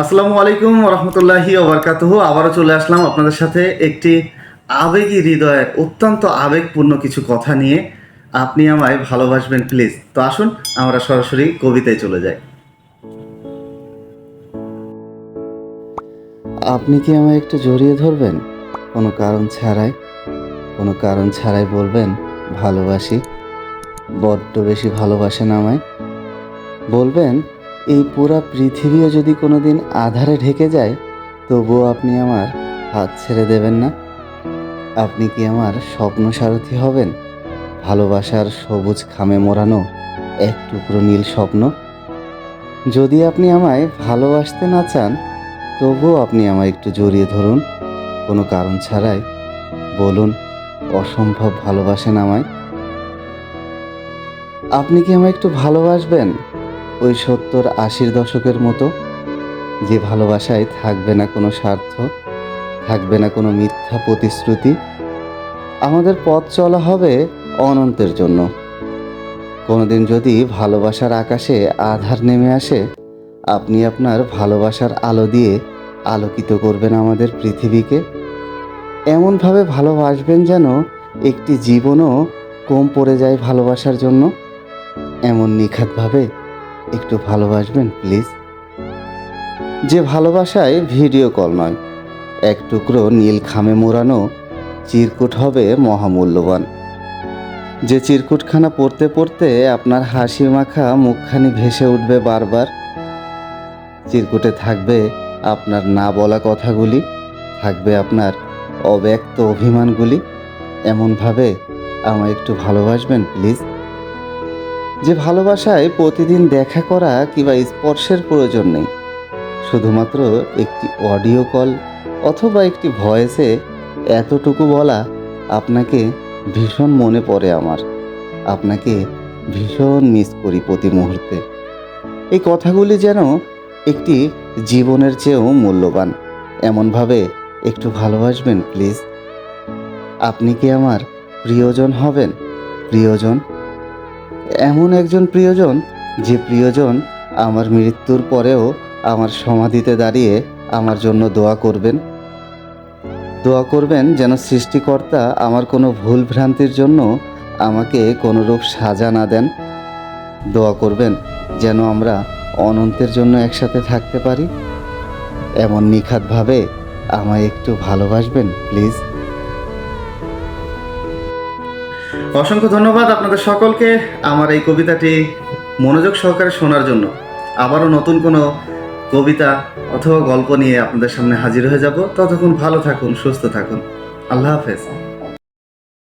আসসালামু আলাইকুম রহমতুল্লাহি ওবরকাতুহু। আবারও চলে আসলাম আপনাদের সাথে একটি আবেগী হৃদয়ে অত্যন্ত আবেগপূর্ণ কিছু কথা নিয়ে। আপনি আমায় ভালোবাসবেন প্লিজ। তো আসুন আমরা সরাসরি কবিতায় চলে যাই। আপনি কি আমায় একটু জড়িয়ে ধরবেন? কোনো কারণ ছাড়াই বলবেন ভালোবাসি। বড্ড বেশি ভালোবাসেন আমায়। বলবেন এই পুরা পৃথিবীও যদি কোনোদিন আঁধারে ঢেকে যায়, তবুও আপনি আমার হাত ছেড়ে দেবেন না। আপনি কি আমার স্বপ্ন সারথি হবেন? ভালোবাসার সবুজ খামে মোড়ানো এক টুকরো নীল স্বপ্ন। যদি আপনি আমায় ভালোবাসতে না চান, তবুও আপনি আমায় একটু জড়িয়ে ধরুন। কোনো কারণ ছাড়াই বলুন অসম্ভব ভালোবাসেন আমায়। আপনি কি আমায় একটু ভালোবাসবেন ওই 70-80 দশকের মতো, যে ভালোবাসায় থাকবে না কোনো স্বার্থ, থাকবে না কোনো মিথ্যা প্রতিশ্রুতি। আমাদের পথ চলা হবে অনন্তের জন্য। কোনোদিন যদি ভালোবাসার আকাশে আধার নেমে আসে, আপনি আপনার ভালোবাসার আলো দিয়ে আলোকিত করবেন আমাদের পৃথিবীকে। এমনভাবে ভালোবাসবেন যেন একটি জীবনও কম পড়ে যায় ভালোবাসার জন্য। এমন নিখাতভাবে একটু ভালোবাসবেন প্লিজ। যে ভালোবাসায় ভিডিও কল নয়, এক টুকরো নীল খামে মোড়ানো চিরকুট হবে মহামূল্যবান। যে চিরকুটখানা পড়তে পড়তে আপনার হাসি মাখা মুখখানি ভেসে উঠবে বারবার। চিরকুটে থাকবে আপনার না বলা কথাগুলি, থাকবে আপনার অব্যক্ত অভিমানগুলি। এমনভাবে আমায় একটু ভালোবাসবেন প্লিজ। যে ভালোবাসায় প্রতিদিন দেখা করা কিংবা স্পর্শের প্রয়োজন নেই, শুধুমাত্র একটি অডিও কল অথবা একটি ভয়েসে এতটুকু বলা, আপনাকে ভীষণ মনে পড়ে আমার, আপনাকে ভীষণ মিস করি প্রতি মুহূর্তে। এই কথাগুলি যেন একটি জীবনের চেয়েও মূল্যবান। এমনভাবে একটু ভালোবাসবেন প্লিজ। আপনি কি আমার প্রিয়জন হবেন? প্রিয়জন, এমন একজন প্রিয়জন, যে প্রিয়জন আমার মৃত্যুর পরেও আমার সমাধিতে দাঁড়িয়ে আমার জন্য দোয়া করবেন। দোয়া করবেন যেন সৃষ্টিকর্তা আমার কোনো ভুল ভ্রান্তির জন্য আমাকে কোনোরূপ সাজা না দেন। দোয়া করবেন যেন আমরা অনন্তের জন্য একসাথে থাকতে পারি। এমন নিখাতভাবে আমায় একটু ভালোবাসবেন প্লিজ। অসংখ্য ধন্যবাদ আপনাদের সকলকে আমার এই কবিতাটি মনোযোগ সহকারে শোনার জন্য। আবারও নতুন কোনো কবিতা অথবা গল্প নিয়ে আপনাদের সামনে হাজির হয়ে যাব। ততক্ষণ ভালো থাকুন, সুস্থ থাকুন। আল্লাহ হাফেজ।